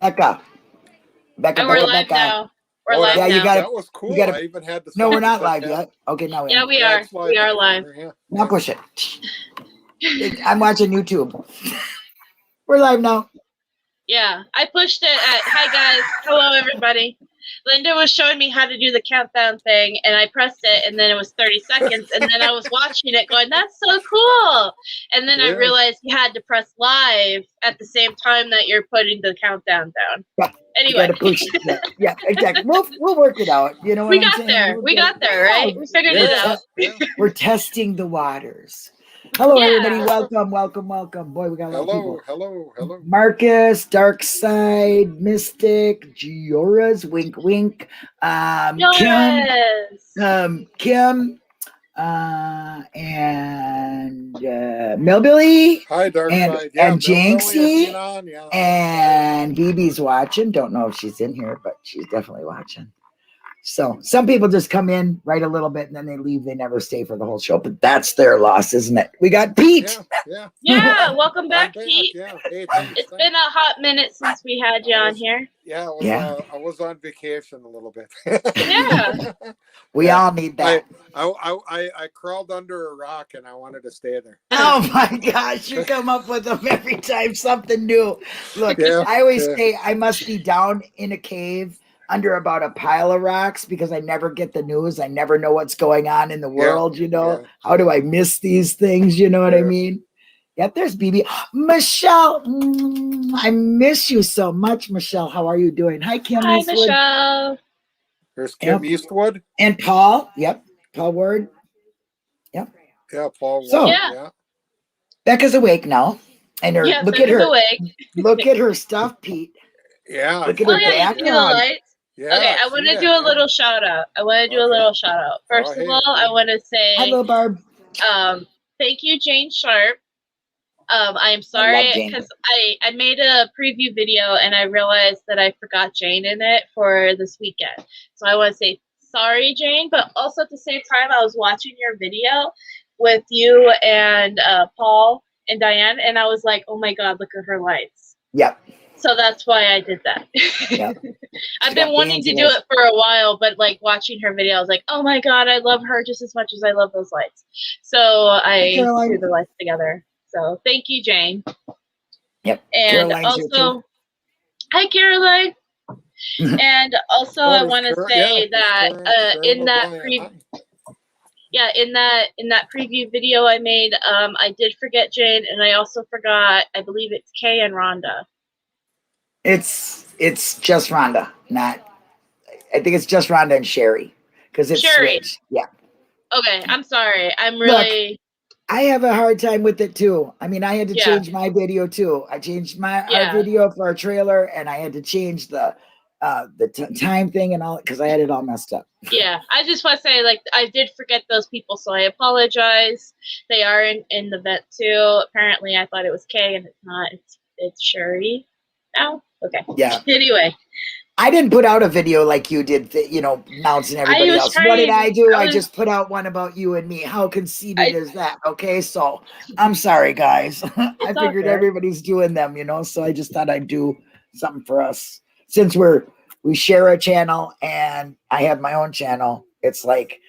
Becca. And we're live now. We're live now. You got it. That was cool. I even had the. No, we're not live yet. Okay, now we are. Yeah, we are. We are live. Now push it. I'm watching YouTube. We're live now. Yeah, I pushed it at, hi guys, hello everybody. Linda was showing me how to do the countdown thing, and I pressed it, and then it was 30 seconds, and then I was watching it going, that's so cool. And then I realized you had to press live at the same time that you're putting the countdown down. Yeah, anyway. Push it. Yeah, exactly. We'll work it out. You know what I'm saying? We got there, right? We figured it out. We're testing the waters. Hello, everybody. Welcome. Boy, we got a lot of people. Hello. Marcus, Dark Side, Mystic, Gioras, Wink, Kim, and Millbilly. Hi, Dark Side. And Jinxie. And BB's watching. Don't know if she's in here, but she's definitely watching. So some people just come in, write a little bit, and then they leave. They never stay for the whole show, but that's their loss, isn't it? We got Pete. Yeah. Welcome back, Pete. Yeah. Hey, it's been a hot minute since we had you on here. I was on vacation a little bit. Yeah. We all need that. I crawled under a rock and I wanted to stay there. Oh my gosh, you come up with them every time, something new. Look, I always say I must be down in a cave under about a pile of rocks because I never get the news. I never know what's going on in the world, you know. Yeah. How do I miss these things? You know what I mean? Yep, there's BB. Michelle, I miss you so much, Michelle. How are you doing? Hi, Kim Eastwood. Michelle. There's Kim Eastwood. And Paul. Yep, Paul Ward. Yep. Yeah, Paul Ward. So, Becca's awake now. And look at her. Awake. Look at her stuff, Pete. Yeah. Look at her background. Yeah, okay, I want to do a little shout out. First of all, I want to say hello, Barb. Thank you, Jane Sharp. I am sorry because I made a preview video and I realized that I forgot Jane in it for this weekend. So I want to say sorry, Jane, but also at the same time, I was watching your video with you and Paul and Diane, and I was like, oh my God, look at her lights. Yep. So that's why I did that. Yep. I've been wanting to do it for a while, but like watching her video, I was like, oh my God, I love her just as much as I love those lights. So I threw the lights together. So thank you, Jane. Yep. And Caroline's also, hi, Caroline. And also, I want to say that in that preview video I made, I did forget Jane, and I also forgot, I believe it's Kay and Rhonda. It's just Rhonda, I think it's just Rhonda and Sherry because it's Sherry. Switch. Yeah. Okay, I'm sorry. Look, I have a hard time with it too. I mean, I had to change my video too. I changed our video for our trailer, and I had to change the time thing and all because I had it all messed up. Yeah, I just want to say, like, I did forget those people, so I apologize. They are in the vet too. Apparently, I thought it was Kay, and it's not. It's Sherry now. Okay. Yeah. Anyway. I didn't put out a video like you did, announcing everybody else. What did I do? I just put out one about you and me. How conceited is that? Okay, so I'm sorry, guys. I figured everybody's doing them, so I just thought I'd do something for us. Since we share a channel and I have my own channel, it's like,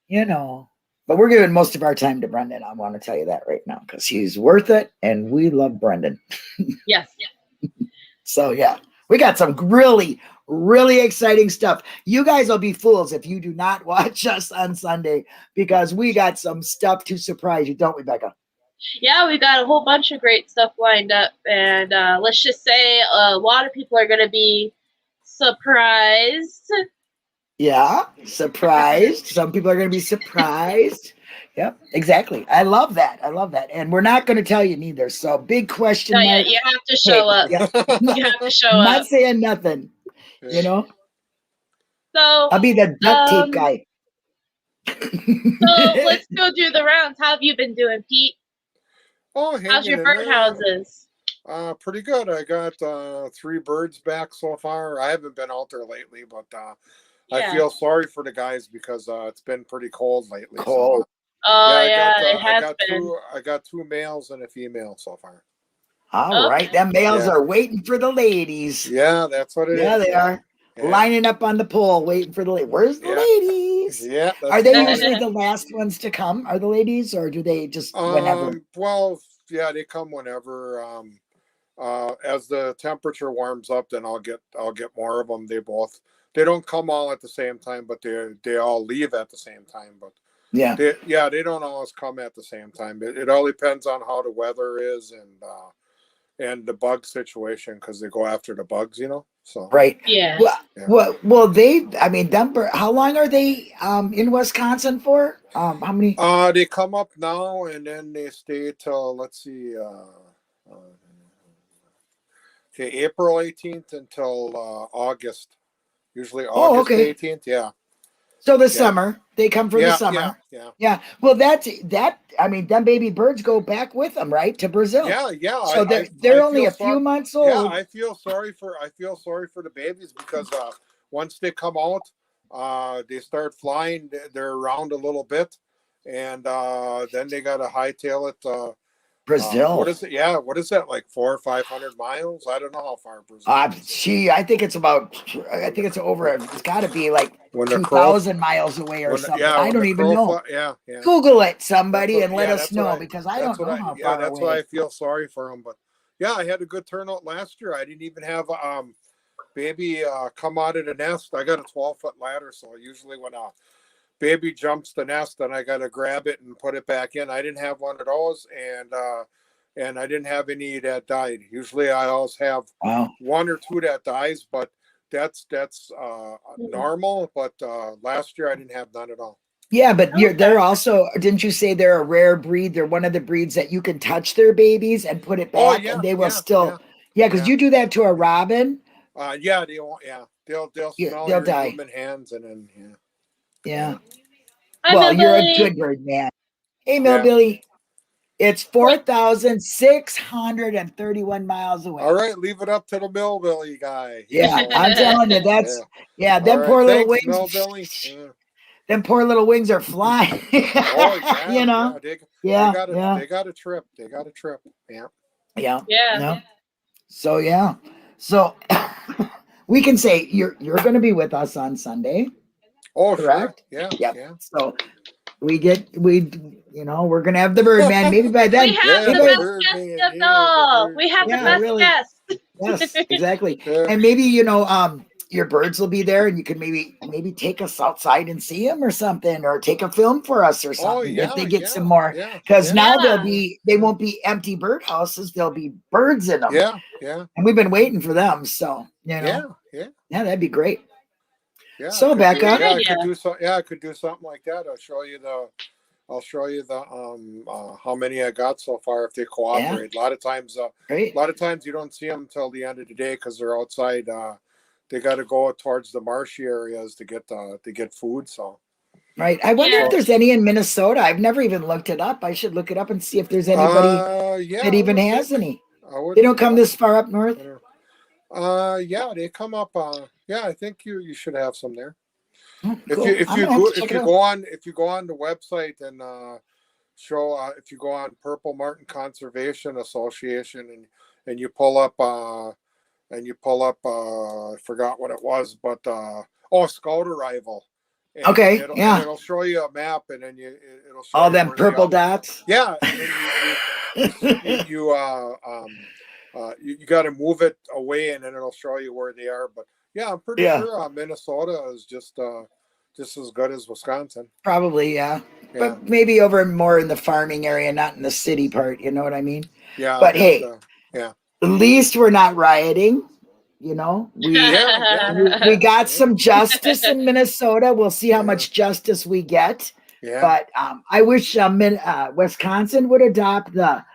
but we're giving most of our time to Brendan. I want to tell you that right now because he's worth it and we love Brendan. Yes. So, we got some really, really exciting stuff. You guys will be fools if you do not watch us on Sunday because we got some stuff to surprise you, don't we, Becca? Yeah, we got a whole bunch of great stuff lined up. And let's just say a lot of people are going to be surprised. Yeah, surprised. Some people are going to be surprised. Yep, exactly. I love that. And we're not going to tell you neither. So big question mark. Yeah, you have to show up. Yeah. You have to show up. Not saying nothing, So I'll be the duct tape guy. So let's go do the rounds. How have you been doing, Pete? Oh, how's your birdhouses? Pretty good. I got 3 birds back so far. I haven't been out there lately, but I feel sorry for the guys because it's been pretty cold lately. Cold. So, it has been. I got 2 males and a female so far. All right, them males are waiting for the ladies. Yeah, that's what it is. Yeah, they are. Lining up on the pole, waiting for the ladies. Where's the ladies? Yeah. Are they usually the last ones to come? Are the ladies, or do they just whenever? Well, yeah, they come whenever. As the temperature warms up, then I'll get more of them. They don't come all at the same time, but they all leave at the same time. But they don't always come at the same time. It all depends on how the weather is and the bug situation, because they go after the bugs, So right. Well, they. I mean, Denver. How long are they in Wisconsin for? How many? They come up now and then they stay till, let's see, April 18th until August. Usually August 18th. Yeah. So the summer, they come for the summer. Yeah. Well, that. I mean, them baby birds go back with them, right, to Brazil. Yeah. So they're only a few months old. Yeah, I feel sorry for the babies, because once they come out, they start flying. They're around a little bit, and then they got to hightail it. Brazil. What is it? Yeah. What is that? Like 400 or 500 miles? I don't know how far Brazil is. I think it's over. It's got to be like 2,000 miles away or something. I don't even know. Yeah. Google it, somebody, and let us know, because I don't know how far away. Yeah, that's why I feel sorry for them. But yeah, I had a good turnout last year. I didn't even have baby come out of the nest. I got a 12-foot ladder, so usually when baby jumps the nest, then I got to grab it and put it back in. I didn't have one of those, and I didn't have any that died. Usually I always have one or two that dies, but that's normal. But last year I didn't have none at all. Yeah, but they're also, didn't you say they're a rare breed? They're one of the breeds that you can touch their babies and put it back, and they will still. Yeah, because you do that to a robin. Yeah, they won't. Yeah, they'll smell your die. human hands, and then Yeah. Hi, well, you're Billy. a good bird, man. Hey, Millbilly. It's 4,631 miles away. All right, leave it up to the Millbilly guy. Yeah, I'm telling you, that's them poor little wings. Millbilly. Them poor little wings are flying. They got a trip. Yeah. So we can say you're going to be with us on Sunday. Oh, correct. Sure. Yeah. So we're going to have the bird man. Maybe by then we have the best guest of all. We have the best guest. Yes, exactly. And maybe your birds will be there, and you can maybe take us outside and see them or something, or take a film for us or something if they get some more. Because now they won't be empty birdhouses; they'll be birds in them. Yeah. And we've been waiting for them, so Yeah, that'd be great. Yeah. So Becca, I could do something like that. I'll show you the how many I got so far if they cooperate. A lot of times you don't see them until the end of the day because they're outside. They got to go towards the marshy areas to get food. So right. I wonder if there's any in Minnesota. I've never even looked it up. I should look it up and see if there's anybody that even has any. They don't come this far up north. They come up. I think you should have some there. Oh, cool. If you go on the website and if you go on Purple Martin Conservation Association and you pull up I forgot what it was, but Scout Arrival. And it'll show you a map, and then it'll show all them purple dots. Yeah. You got to move it away, and then it'll show you where they are. But yeah, I'm pretty sure Minnesota is just as good as Wisconsin. Probably, yeah. But maybe over more in the farming area, not in the city part. You know what I mean? Yeah. But at least we're not rioting. We got some justice in Minnesota. We'll see how much justice we get. Yeah. But I wish Wisconsin would adopt the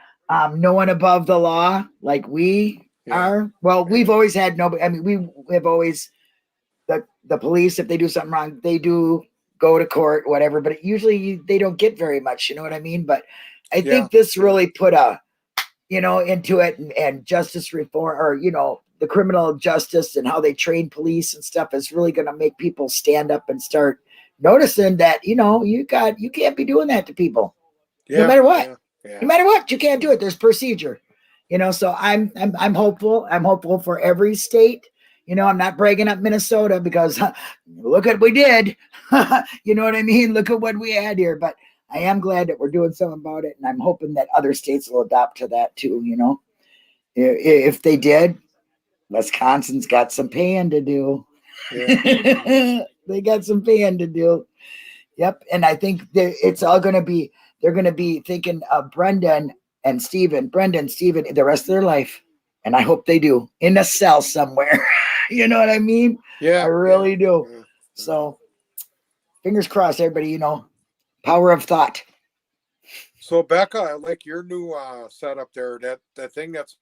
no one above the law like we are. Well, we've always had nobody. I mean, we have always the police, if they do something wrong, they do go to court, whatever. But usually they don't get very much. You know what I mean? But I think this really put into it, and justice reform, or the criminal justice and how they train police and stuff is really going to make people stand up and start noticing that you can't be doing that to people. No matter what. No matter what, you can't do it. There's procedure. You know, so I'm hopeful. I'm hopeful for every state. You know, I'm not bragging up Minnesota because look at what we did. You know what I mean? Look at what we had here. But I am glad that we're doing something about it, and I'm hoping that other states will adopt to that too. You know, if they did, Wisconsin's got some paying to do. Yeah. They got some paying to do. Yep, and I think it's all going to be. They're going to be thinking of Brendan, Stephen, the rest of their life. And I hope they do in a cell somewhere. You know what I mean? Yeah. I really do. Yeah. So fingers crossed, everybody, you know, power of thought. So Becca, I like your new setup there. That thing that's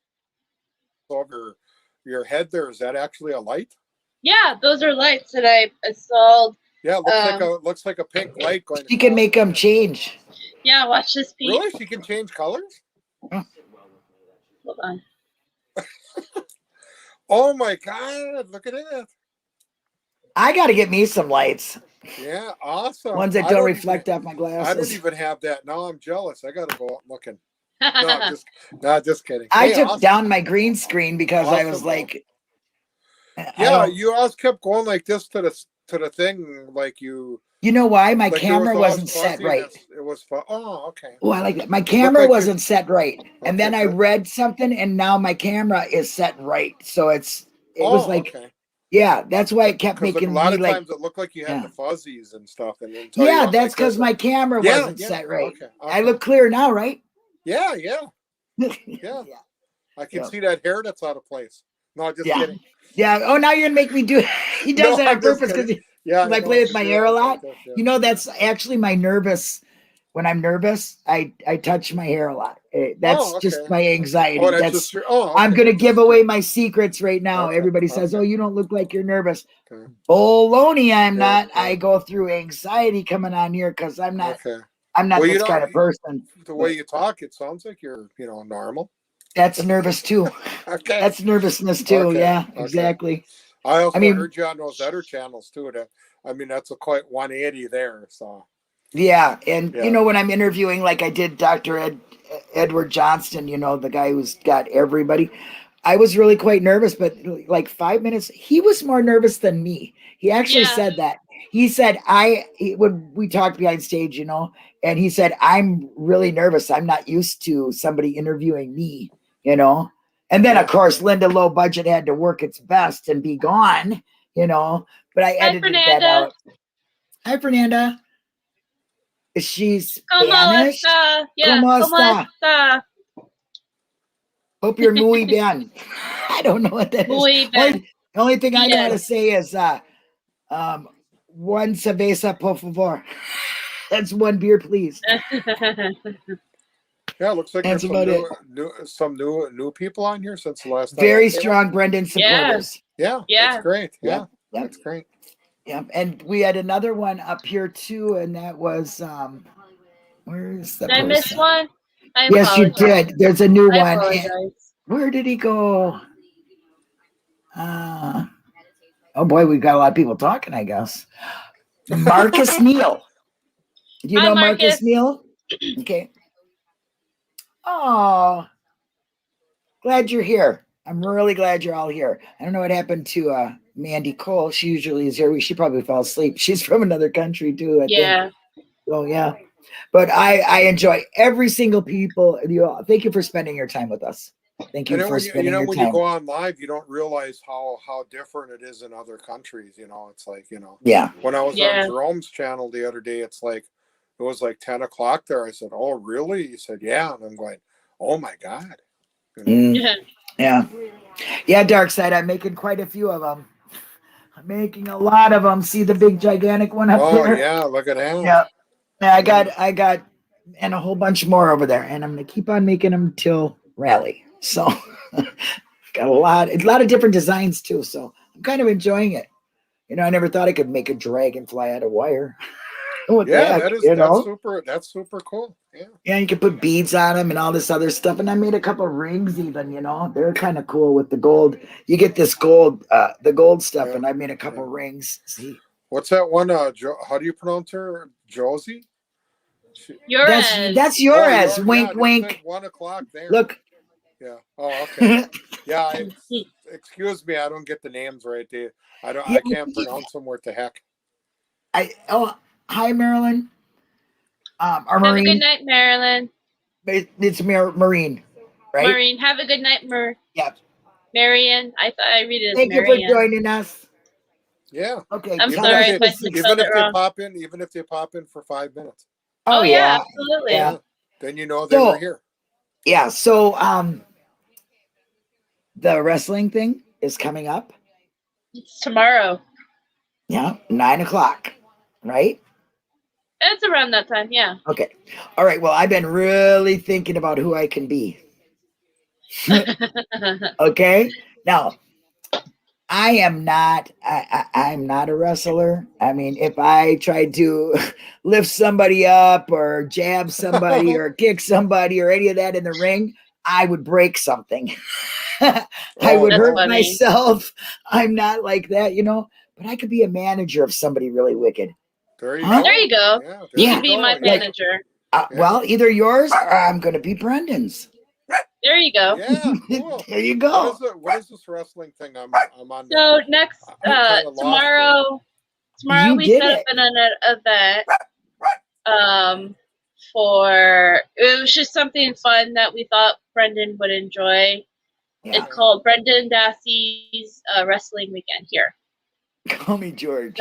over your head there, is that actually a light? Yeah, those are lights that I installed. Yeah, it looks like a pink light going. She can make them change. Yeah, watch this piece. Really? She can change colors? Huh. Hold on. Oh my God, look at it. I got to get me some lights. Yeah, awesome. Ones that don't reflect off my glasses. I don't even have that. Now I'm jealous. I got to go out looking. No, just kidding. I took down my green screen because I was like. Yeah, you always kept going like this to the thing, like you. You know why? My camera wasn't set right. It was fun. Oh, okay. Oh, I like that. My camera wasn't set right. And then I read something and now my camera is set right. So it was like, yeah, that's why it kept making a lot me of times it looked like you had the fuzzies and stuff. And yeah, that's because my camera wasn't set right. Okay. I look clear now, right? Yeah. Yeah. I can see that hair that's out of place. No, just kidding. Yeah. Oh, now you're going to make me do it. He does that on purpose because I play with my hair a lot. You know, that's actually my nervous. When I'm nervous, I touch my hair a lot. That's just my anxiety. I'm going to give away my secrets right now. Everybody says, oh, you don't look like you're nervous. Baloney, I'm not. I go through anxiety coming on here because I'm not. I'm not this kind of person. The way you talk, it sounds like you're, normal. That's nervous too. That's nervousness too. Yeah, exactly. I also heard you on those other channels too. That's a quite 180 there. So. Yeah, and when I'm interviewing, like I did Dr. Edward Johnston, the guy who's got everybody, I was really quite nervous, but like 5 minutes, he was more nervous than me. He actually said that. He said, when we talked behind stage, and he said, I'm really nervous. I'm not used to somebody interviewing me, And then, of course, Linda Low Budget had to work its best and be gone, but I edited that out. Hi, Fernanda. Is she Spanish? ¿Cómo está? Hope you're muy bien. I don't know what that is. The only thing I know how to say is one cerveza, por favor. That's one beer, please. Yeah, it looks like there's some new people on here since the last time. Very strong Brendan supporters. Yeah, that's great. Yeah, that's great. Yeah, and we had another one up here too, and that was where's the? Did I miss one? Yes, you did. There's a new one. Where did he go? Oh boy, we've got a lot of people talking, I guess. Marcus Neal. Do you know Marcus Neal? Okay. Oh, glad you're here. I'm really glad you're all here. I don't know what happened to Mandy Cole. She usually is here. She probably fell asleep. She's from another country too, I think. Oh yeah. But I enjoy every single people. Thank you for spending your time with us. Thank you for spending your time. When you go on live, you don't realize how different it is in other countries. It's like, Yeah. When I was on Jerome's channel the other day, it was like 10 o'clock there. I said, oh, really? He said, yeah. And I'm going, oh my God. Yeah, Dark Side. I'm making quite a few of them. I'm making a lot of them. See the big gigantic one up there? Oh yeah, look at that. Yeah. I got and a whole bunch more over there, and I'm gonna keep on making them till rally. So got a lot of different designs too. So I'm kind of enjoying it. I never thought I could make a dragonfly out of wire. That's super cool. Yeah, you can put beads on them and all this other stuff. And I made a couple of rings even, they're kind of cool with the gold. You get this gold, the gold stuff, and I made a couple of rings. See, what's that one? How do you pronounce her? Josie? That's yours. Wink, wink. 1 o'clock there. Look, Yeah. Oh, okay. Yeah. Excuse me. I don't get the names right. I can't pronounce them worth the heck. Hi, Marilyn. Or Have Marine. a good night, Marilyn. It's Marine, right? Marine. Have a good night, Yep. Marion. I thought I read it as Thank Marion. you for joining us. Yeah. Okay. I'm sorry if I spelled it wrong. Even if they pop in for 5 minutes. Oh yeah, absolutely. Yeah. Then you know they were here. Yeah. So the wrestling thing is coming up. It's tomorrow. Yeah, 9:00, right? It's around that time, yeah. Okay. All right. Well, I've been really thinking about who I can be. Okay. Now, I'm not a wrestler. I mean, if I tried to lift somebody up or jab somebody or kick somebody or any of that in the ring, I would break something. I would hurt myself. I'm not like that, but I could be a manager of somebody really wicked. There you go. There you go. Yeah, you could be my manager. Well, either yours or I'm going to be Brendan's. There you go. Yeah, cool. There you go. What is this wrestling thing I'm on? So next, tomorrow we set up an event. It was just something fun that we thought Brendan would enjoy. Yeah. It's called Brendan Dassey's Wrestling Weekend here. Call me George.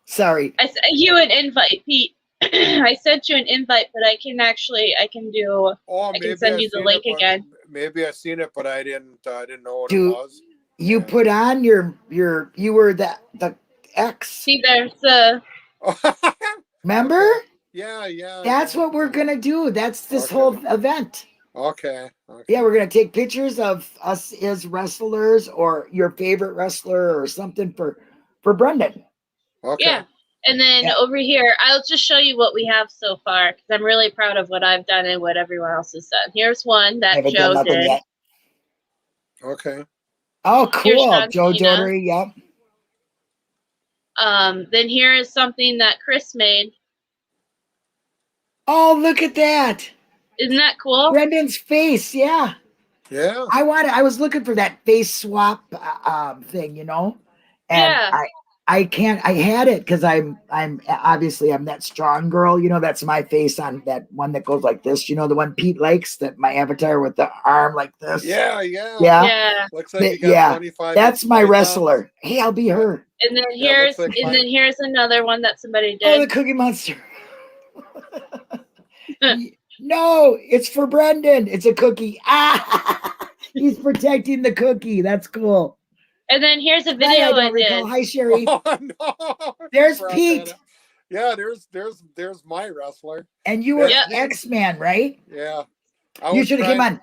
Sorry. I sent you an invite, Pete. I sent you an invite, but I can do. I can send you the link again. Maybe I seen it, but I didn't know what it was. You put on you were the X. See, there's the. Remember? Yeah. That's what we're gonna do. That's this whole event. Okay. Yeah, we're gonna take pictures of us as wrestlers or your favorite wrestler or something for Brendan. Okay. Yeah. And then over here, I'll just show you what we have so far because I'm really proud of what I've done and what everyone else has done. Here's one that Joe did. Yet. Okay. Oh, cool. Joe Dodery, yep. Then here is something that Chris made. Oh, look at that. Isn't that cool? Brendan's face, yeah. Yeah. I was looking for that face swap thing, And I had it because I'm obviously I'm that strong girl, that's my face on that one that goes like this, the one Pete likes, that my avatar with the arm like this. Yeah. Looks like you got 25. That's my wrestler. Hey, I'll be her. And then here's another one that somebody did. Oh, the Cookie Monster. No, it's for Brendan. It's a cookie. He's protecting the cookie. That's cool. And then here's a video I did. Hi, Sherry. Oh, no. There's Pete. Yeah, there's my wrestler. And you were X-Man, right? Yeah. You should have came on.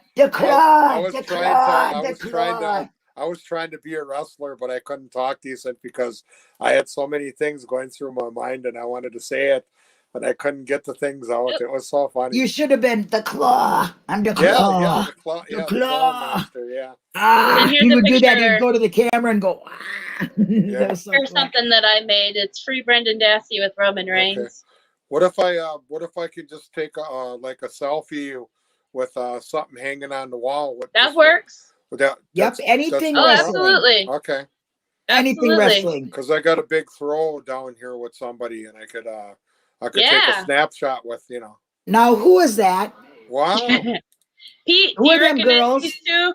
I was trying to be a wrestler, but I couldn't talk decent because I had so many things going through my mind and I wanted to say it, but I couldn't get the things out. It was so funny. You should have been the Claw. I'm the Claw. Yeah, the Claw. The Claw Master, yeah. You would do that and go to the camera and go. Here's something that I made. It's free Brendan Dassey with Roman Reigns. Okay. What if I could just take like a selfie with something hanging on the wall? That works. Anything. Absolutely. Okay. Anything wrestling. Because I got a big throw down here with somebody, and I could take a snapshot with, Now, who is that? Wow. Pete, who are them girls? These two?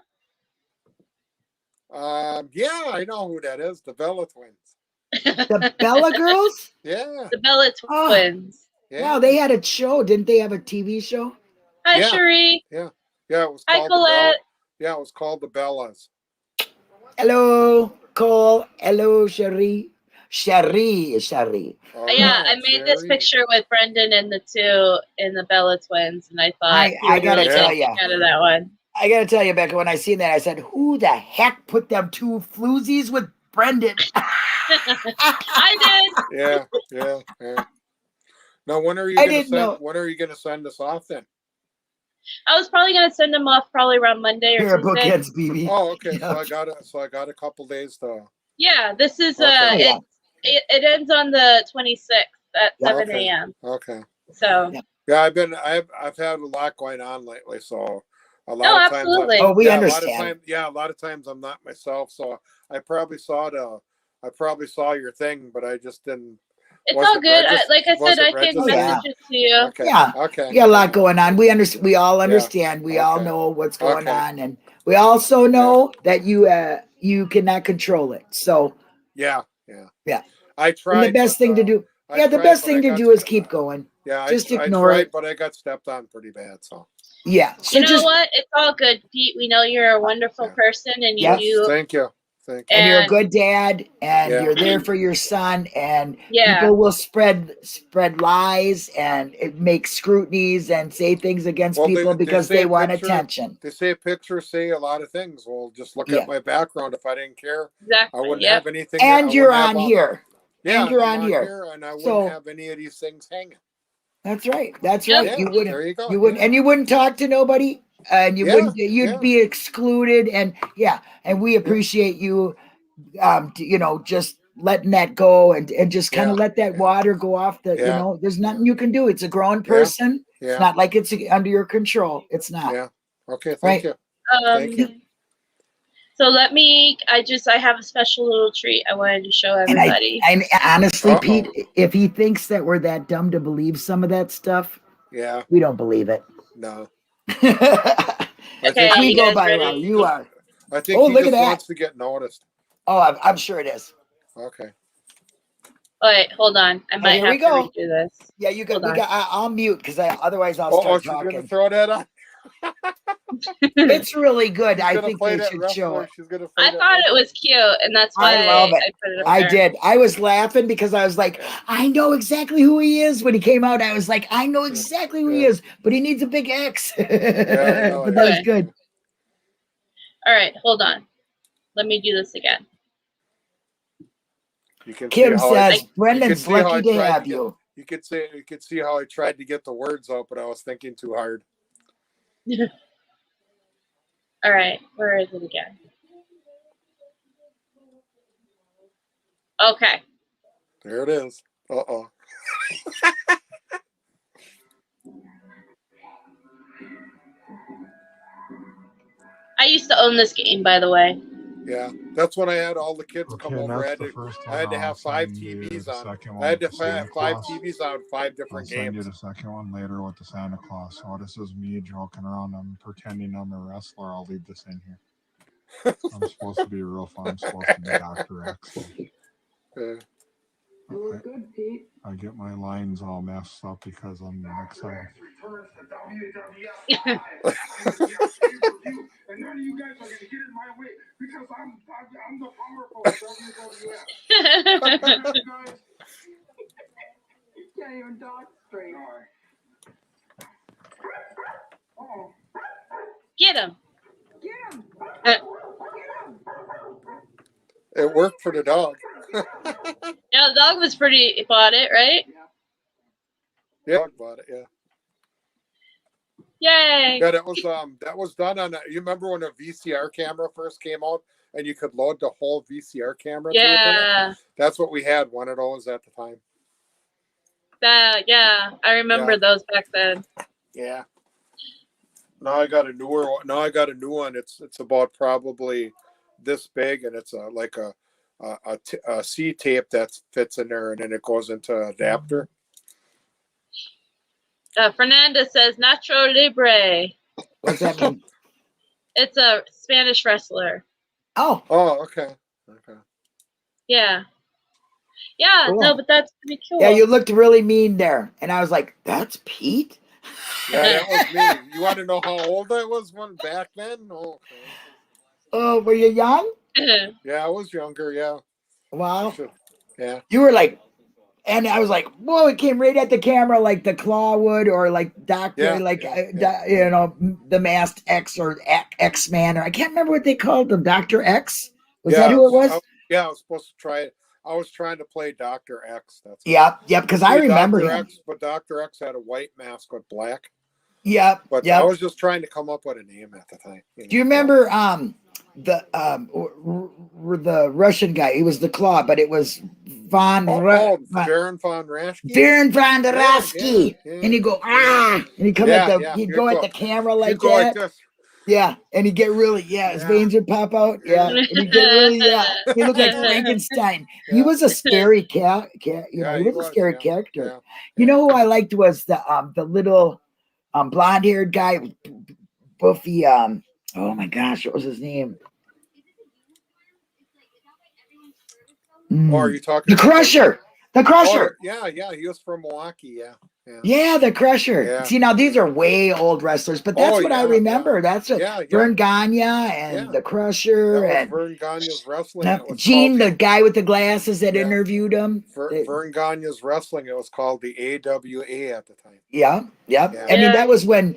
Yeah, I know who that is. The Bella Twins. The Bella girls? Yeah. The Bella Twins. Yeah. Wow, they had a show. Didn't they have a TV show? Hi, Cherie. Yeah. Yeah, it was called Colette. It was called the Bellas. Hello, Cole. Hello, Cherie. Cherie. I made this picture with Brendan and the Bella Twins, and I thought I gotta tell you out of that one. I gotta tell you, Becca, when I seen that, I said, "Who the heck put them two floozies with Brendan?" I did. Yeah. Now, when are you gonna send us off then? I was probably gonna send them off around Monday or Tuesday. Bookends, BB. Oh, okay. So I got a couple days to. Yeah, this is it ends on the 26th at 7 a.m. Okay. So Yeah, I've had a lot going on lately, so a lot No, of times. absolutely. We yeah, understand. A lot of times I'm not myself, so I probably saw your thing, but I just didn't. It's all good. Like I said, I can registered? message it to you. Okay. Yeah. Okay. You got a lot going on. We understand. We all Yeah. understand. We all Okay. know what's going Okay. on, and we also know that you cannot control it. So Yeah. and I tried. the best thing to do. I The tried, best but thing I to got do is keep going. Yeah, Just I ignore tried, it. but I got stepped on pretty bad. So Yeah. So You know what? It's all good, Pete. We know you're a wonderful person, and you Yes. do. Thank you. And you're a good dad, and Yeah. you're there for your son, and Yeah. people will spread lies and make scrutinies and say things against people because they want attention. They say pictures say a lot of things. Well, just look at my background. If I didn't care, exactly. I wouldn't have anything. And you're on here. Yeah, and you're on here, and I wouldn't have any of these things hanging. That's right. That's right. Yeah, you wouldn't. There you go. You wouldn't, and you wouldn't talk to nobody, and you wouldn't. You'd be excluded, and and we appreciate you. Just letting that go and just kind of let that water go off the. There's nothing you can do. It's a grown person. Yeah. It's not like it's under your control. It's not. Yeah. Okay. Thank you. Thank you. So I have a special little treat I wanted to show everybody. And honestly, Pete, if he thinks that we're that dumb to believe some of that stuff, we don't believe it. No. Okay, we go by around. You are. I think he look just at that. wants to get noticed. Oh, I'm sure it is. Okay. Wait, hold on. I might have to redo this. Yeah, you got. I'll mute because otherwise I'll start talking. She's gonna throw that on. It's really good. I think they should show it. I thought it was cute, and that's why I love it. I put it up I there. did. I was laughing because I was like, I know exactly who he is. When he came out, I was like, I know exactly who he is, but he needs a big X. But that was good. All right, hold on. Let me do this again. Kim says, Brendan's lucky to have you. You could see how I tried to get the words out, but I was thinking too hard. All right, where is it again? Okay. There it is. I used to own this game, by the way. Yeah, that's when I had all the kids come over. I had to have 5 TVs on. I had to have 5 TVs on 5 different games. I'll send you the second one later with the Santa Claus. So this is me joking around. I'm pretending I'm a wrestler. I'll leave this in here. I'm supposed to be real fun. I'm supposed to be Dr. X. I get my lines all messed up because I'm excited. And none of you guys are going to get in my way because I'm the powerful WWF. You can't even talk straight. Get him. Get him. It worked for the dog. Yeah, the dog was pretty bought it, right? Yeah, dog bought it. Yeah. Yay! Yeah, that was done on. You remember when a VCR camera first came out, and you could load the whole VCR camera? Yeah. That's what we had. One of those at the time. Yeah, I remember those back then. Yeah. Now I got a newer one. Now I got a new one. It's about probably this big, and it's like a C tape that fits in there, and then it goes into an adapter. Fernanda says Nacho Libre. What's that mean? It's a Spanish wrestler. Oh, okay. Yeah. Yeah, cool. No, but that's pretty cool. Yeah, you looked really mean there. And I was like, that's Pete? Yeah, that was me. You want to know how old I was back then? Oh, were you young? Yeah, I was younger, yeah. Wow. Yeah. You were like, and I was like, whoa, it came right at the camera like the Claw would, or like Doctor, the Masked X or X-Man, or I can't remember what they called them. Dr. X? Was that who it was? I was supposed to try it. I was trying to play Dr. X. Yep, because I remember Dr. him. X, but Dr. X had a white mask with black. Yep. But I was just trying to come up with a name at the time. Do you remember the Russian guy. He was the Claw, but it was Baron von Raschke. Baron von Raschke. And he'd go and he'd come he'd go at the camera like that. Like this. Yeah, and he'd get really his veins would pop out. Yeah, and he'd get really he looked like Frankenstein. He was a scary cat. He was a scary character. Yeah. You know who I liked was the little blonde-haired guy, Buffy. Oh my gosh, what was his name? Oh, are you talking the Crusher? The Crusher. Oh, yeah, he was from Milwaukee. Yeah, the Crusher. Yeah. See, now these are way old wrestlers, but that's what I remember. That's Vern Gagne and the Crusher and Vern Gagne's wrestling. Gene, the guy with the glasses that interviewed him. Vern Gagne's wrestling. It was called the AWA at the time. Yeah. I mean, that was when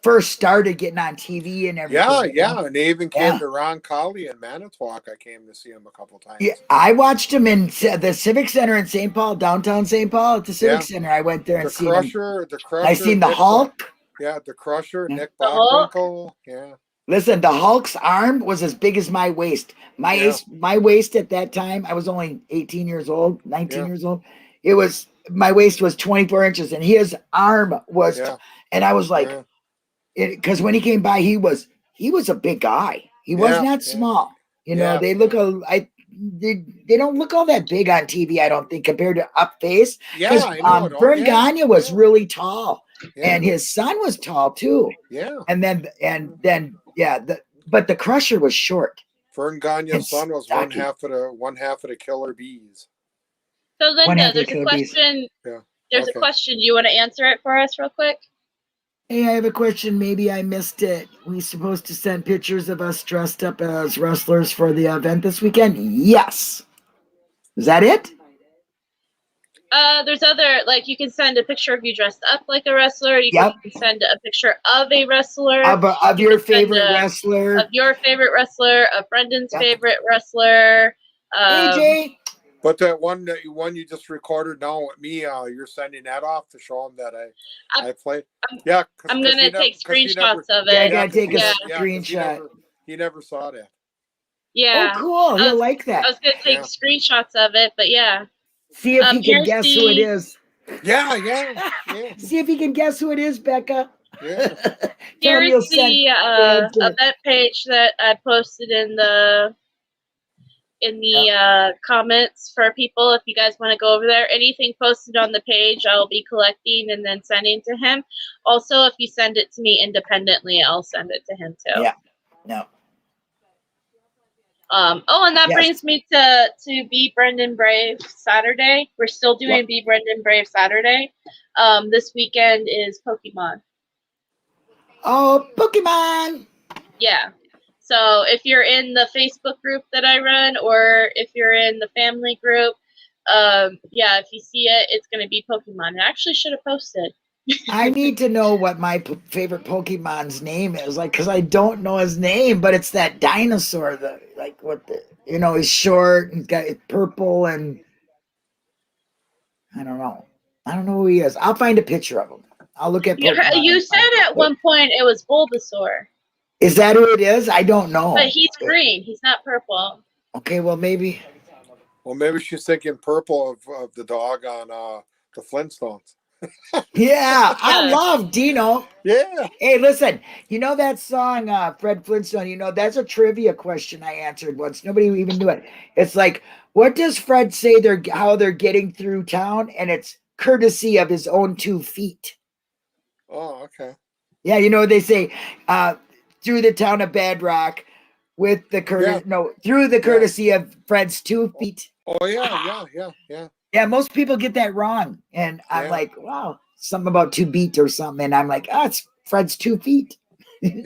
first started getting on TV and everything. Yeah, and they even came to Ron Colley in Manitowoc. I came to see him a couple times. Yeah, I watched him in the Civic Center in St. Paul, downtown St. Paul at the Civic Center. I went there and seen him. The Crusher. I seen the Hulk. Yeah, the Crusher, Nick Bockwinkel. Yeah. Listen, the Hulk's arm was as big as my waist. My waist at that time, I was only 18 years old, 19 years old. My waist was 24 inches, and his arm was, and I was like, because when he came by, he was a big guy. He was not small. You know, they look they don't look all that big on TV, I don't think, compared to up face. Yeah, Vern Gagne was really tall, and his son was tall too. Yeah, and then but the Crusher was short. Vern Gagne's son was one half of the Killer Bees. So Linda, there's a question. There's a question. You want to answer it for us real quick? Hey, I have a question. Maybe I missed it. We supposed to send pictures of us dressed up as wrestlers for the event this weekend? Yes. Is that it? There's other, like, you can send a picture of you dressed up like a wrestler. You can send a picture of a wrestler. Of your favorite wrestler. Of your favorite wrestler. Of Brendan's favorite wrestler. AJ. But that one you just recorded now with me, you're sending that off to show them that I played. Yeah, I'm gonna take screenshots of it. Yeah, I gotta take a screenshot. He never saw that. Yeah. Oh, cool. He'll like that. I was gonna take screenshots of it, but yeah. See if he can guess who it is. Yeah. See if he can guess who it is, Becca. Yeah. Here's the event page that I posted in the comments for people. If you guys want to go over there, anything posted on the page I'll be collecting and then sending to him. Also, if you send it to me independently, I'll send it to him too. And that brings me to Be Brendan Brave Saturday. We're still doing Be Brendan Brave Saturday. This weekend is Pokemon. Oh, Pokemon! Yeah. So if you're in the Facebook group that I run, or if you're in the family group, if you see it, it's going to be Pokemon. I actually should have posted. I need to know what my favorite Pokemon's name is, because I don't know his name, but it's that dinosaur he's short and got purple, and I don't know who he is. I'll find a picture of him. I'll look at Pokemon. You said at one point it was Bulbasaur. Is that who it is? I don't know. But he's green. He's not purple. Okay, well, maybe. Well, maybe she's thinking purple of the dog on the Flintstones. Yeah, I love Dino. Yeah. Hey, listen, you know that song, Fred Flintstone, that's a trivia question I answered once. Nobody even knew it. It's like, what does Fred say how they're getting through town? And it's courtesy of his own 2 feet. Oh, okay. Yeah, they say, through the town of Bedrock with the through the courtesy of Fred's 2 feet. Oh, yeah. Yeah, most people get that wrong. And I'm like, wow, something about 2 beat or something. And I'm like, it's Fred's 2 feet. You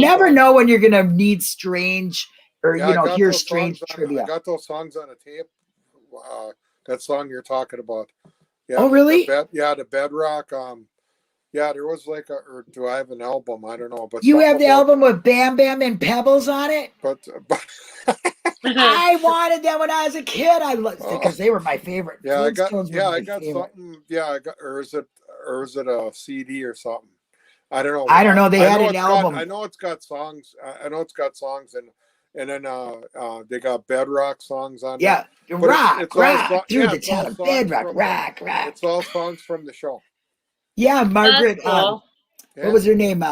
never know when you're going to need strange or, hear strange trivia. I got those songs on a tape. That song you're talking about. Yeah, oh, really? The Bedrock. There was or do I have an album? I don't know. But you have the album with Bam Bam and Pebbles on it? But I wanted that when I was a kid. I loved it because they were my favorite. I got something. Or is it a CD or something? I don't know. I don't know. They had an album. I know it's got songs. I know it's got songs, and and then they got bedrock songs on Yeah, there. rock through the it's all town of songs bedrock, from rock. It's all songs from the show. Yeah, Margaret. Cool. What was her name?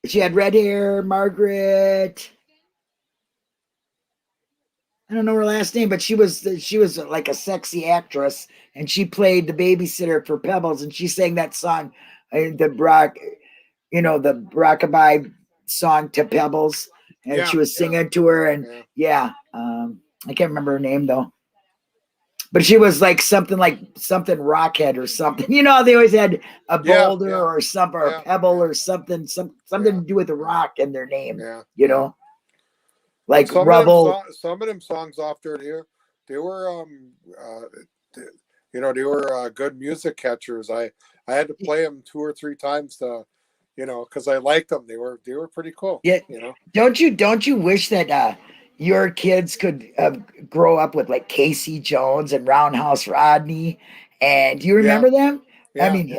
She had red hair, Margaret. I don't know her last name, but she was like a sexy actress, and she played the babysitter for Pebbles, and she sang that song, the rockabye song to Pebbles, and she was singing to her, and I can't remember her name though, but she was like something Rockhead or something. You know, they always had a boulder or something, or a pebble or something to do with the rock in their name. Yeah, you know. Like some Rubble. Some of them songs off there, they were they were good music catchers. I had to play them 2 or 3 times to, because I liked them. They were pretty cool. Yeah. Don't you wish that your kids could grow up with like Casey Jones and Roundhouse Rodney? And do you remember them? Yeah, I mean,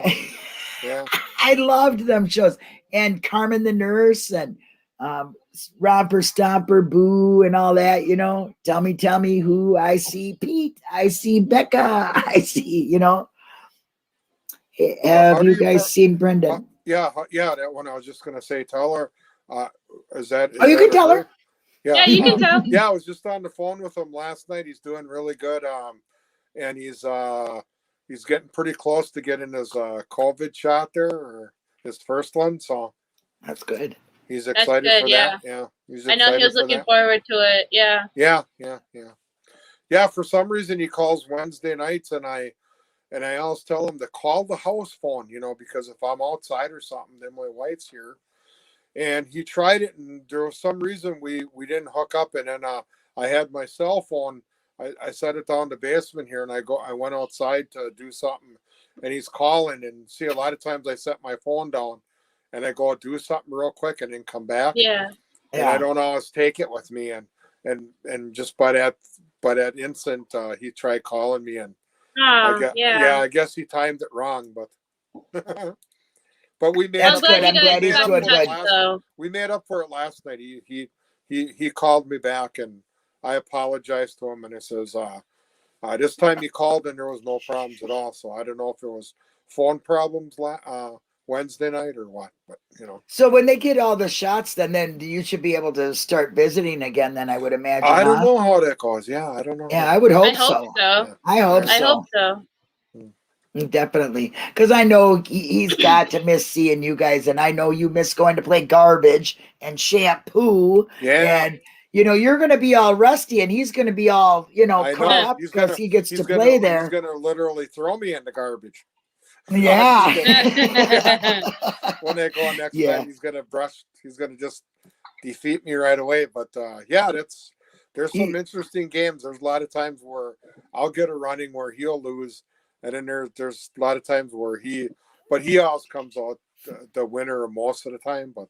I loved them shows. And Carmen the Nurse and Romper Stomper Boo and all that, tell me who I see. Pete, I see Becca, I see, have you guys seen Brendan? Yeah, that one I was just gonna say, tell her. Is you that can tell her. Yeah, you can tell. Yeah, I was just on the phone with him last night. He's doing really good. And he's getting pretty close to getting his COVID shot there, or his first one. So that's good. He's excited for that. Yeah. I know he was looking forward to it. Yeah. Yeah. For some reason he calls Wednesday nights, and I always tell him to call the house phone, because if I'm outside or something, then my wife's here. And he tried it, and there was some reason we didn't hook up. And then I had my cell phone. I set it down the basement here, and I went outside to do something, and he's calling. And see, a lot of times I set my phone down, and I go do something real quick and then come back. Yeah. And I don't always take it with me. And just by that instant, he tried calling me, and I guess he timed it wrong, but but we made That's up. good. I'm glad he's doing good. We made up for it last night. He called me back, and I apologized to him, and I says, this time he called and there was no problems at all. So I don't know if it was phone problems Wednesday night or what, but So when they get all the shots, then you should be able to start visiting again. Then I would imagine. I don't know how that goes. Yeah, I don't know. Yeah, I would hope so. Yeah. I hope so. Definitely, because I know he's got to miss seeing you guys, and I know you miss going to play garbage and shampoo. Yeah. And you're going to be all rusty, and he's going to be all caught up because he gets to play there. He's going to literally throw me in the garbage. Yeah. When they go on next time, he's gonna just defeat me right away. But there's some interesting games. There's a lot of times where I'll get a running where he'll lose, and then there's a lot of times where he always comes out the winner most of the time. But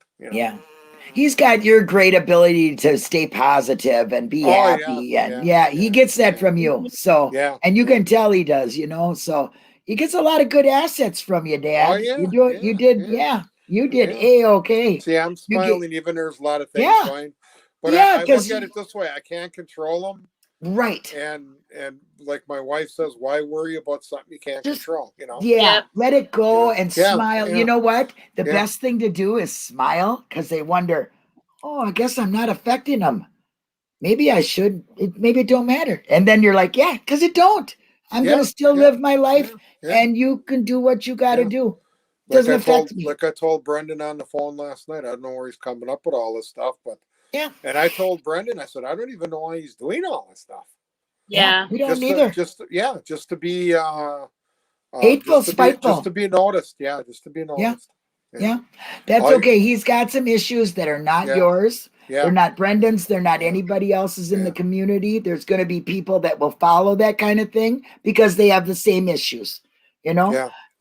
he's got your great ability to stay positive and be happy, and he gets that from you. So and you can tell he does, so. He gets a lot of good assets from you, Dad. Oh, yeah, you did A-okay. See, I'm smiling even there's a lot of things going. But I look at it this way. I can't control them. Right. And like my wife says, why worry about something you can't control, Yeah, let it go and smile. You know what? The best thing to do is smile, because they wonder, I guess I'm not affecting them. Maybe I should. Maybe it don't matter. And then you're like, because it don't. I'm going to still live my life, and you can do what you got to do. Doesn't affect me. Like I told Brendan on the phone last night, I don't know where he's coming up with all this stuff, but and I told Brendan, I said, I don't even know why he's doing all this stuff. Yeah, we don't either. Just to be hateful, spiteful, just to be noticed. Yeah, just to be noticed. Yeah. That's okay. He's got some issues that are not yours. They're not Brendan's. They're not anybody else's in the community. There's going to be people that will follow that kind of thing because they have the same issues.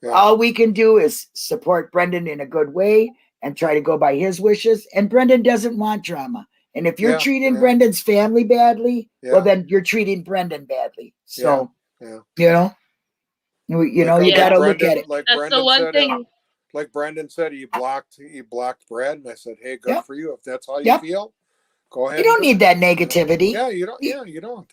All we can do is support Brendan in a good way and try to go by his wishes. And Brendan doesn't want drama. And if you're treating Brendan's family badly, well, then you're treating Brendan badly. So, you got to look at it. Like that's Brendan the one said, thing. like Brendan said, he blocked Brad, and I said, hey, good for you. If that's how you feel, go ahead. You don't need that negativity. Yeah, you don't. Yeah, you don't.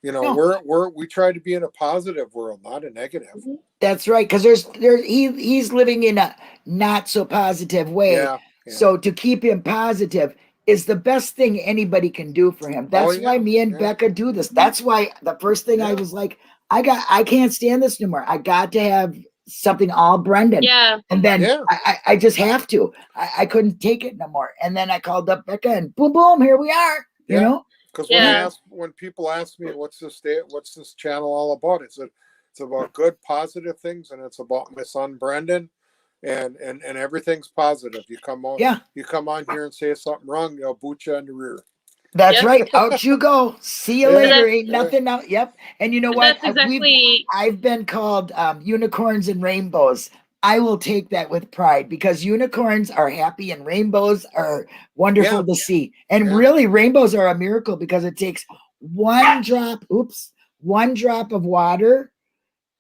You know, we try to be in a positive world, not a negative. That's right, because he's living in a not so positive way. Yeah. So to keep him positive is the best thing anybody can do for him. That's why me and Becca do this. That's why the first thing I was like, I can't stand this no more. I got to have something all Brendan. Yeah. And then I just have to. I couldn't take it no more. And then I called up Becca and boom, boom, here we are. You know? Because when people ask me what's this channel all about, it's about good positive things, and it's about my son Brendan, and everything's positive. You come on here and say something wrong, they'll boot you in the rear. That's right. Out you go. See you later. Ain't nothing out. Yep. And you know what? That's exactly. I've been called unicorns and rainbows. I will take that with pride, because unicorns are happy and rainbows are wonderful to see. And really, rainbows are a miracle, because it takes one drop of water,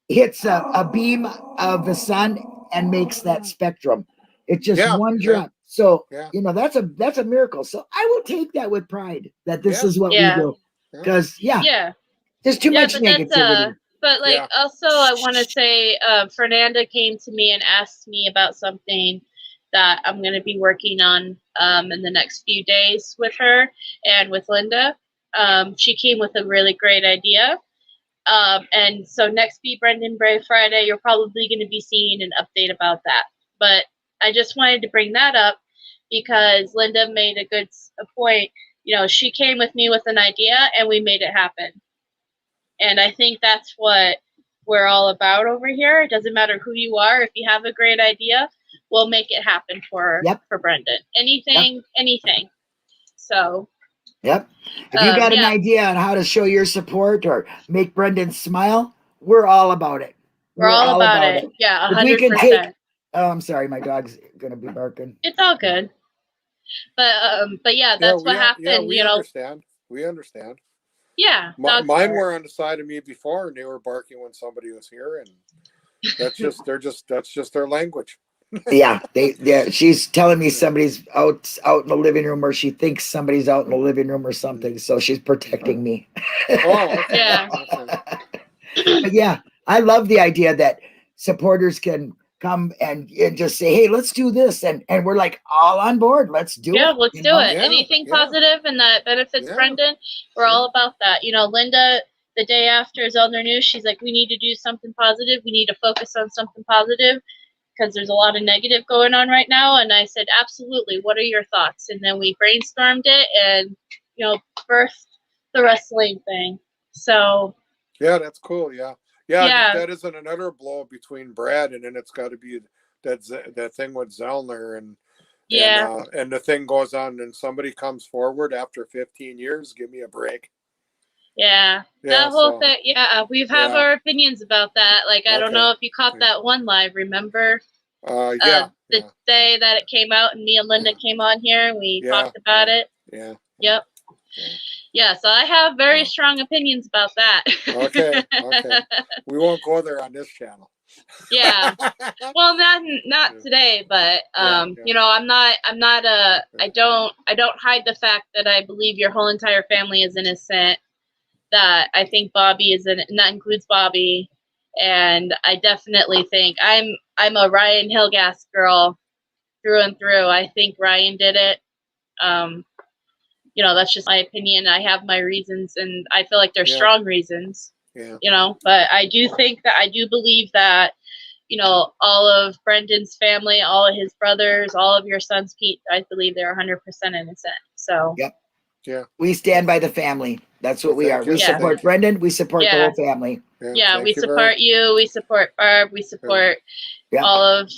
hits a beam of the sun and makes that spectrum. It's just one drop. So, you know, that's a miracle. So I will take that with pride, that this is what we do. Because, there's too much negativity. But also I want to say, Fernanda came to me and asked me about something that I'm going to be working on in the next few days with her and with Linda. She came with a really great idea. And so next Be Brendan Brave Friday, you're probably going to be seeing an update about that. But I just wanted to bring that up because Linda made a point. You know, she came with me with an idea and we made it happen. And I think that's what we're all about over here. It doesn't matter who you are. If you have a great idea, we'll make it happen for Brendan. Anything. So. Yep. If you got an idea on how to show your support or make Brendan smile, we're all about it. We're all about it. Yeah, 100%. Oh, I'm sorry. My dog's going to be barking. It's all good. But yeah, that's what happened. Yeah, we understand. We understand. Yeah. Mine were on the side of me before, and they were barking when somebody was here, and that's just their language. She's telling me somebody's out in the living room, or she thinks somebody's out in the living room or something, so she's protecting me. Yeah. But yeah, I love the idea that supporters can come and just say, hey, let's do this, and we're like all on board. Let's do it. Yeah, let's do it. Anything positive and that benefits Brendan, we're all about that. You know, Linda, the day after Zelda News, she's like, we need to do something positive. We need to focus on something positive, because there's a lot of negative going on right now. And I said, absolutely. What are your thoughts? And then we brainstormed it and, you know, birthed the wrestling thing. So. Yeah, that's cool. Yeah, that isn't another blow between Brad, and then it's got to be that thing with Zellner, and the thing goes on, and somebody comes forward after 15 years. Give me a break. Yeah, that whole thing. Yeah, we've have our opinions about that. Like, I don't know if you caught that one live. Remember? The day that it came out, and me and Linda came on here, and we talked about it. Yeah. Yep. Yeah, so I have very strong opinions about that. Okay. We won't go there on this channel. Yeah. Well, not today, but you know, I don't hide the fact that I believe your whole entire family is innocent. That I think Bobby is and that includes Bobby. And I definitely think I'm a Ryan Hillgas girl through and through. I think Ryan did it. You know, that's just my opinion. I have my reasons, and I feel like they're strong reasons. Yeah. You know, but I do believe that, you know, all of Brendan's family, all of his brothers, all of your sons, Pete, I believe they're 100% innocent. So. Yep. Yeah. We stand by the family. That's what we are. We support Brendan. We support the whole family. Yeah, we support you. We support Barb. We support all of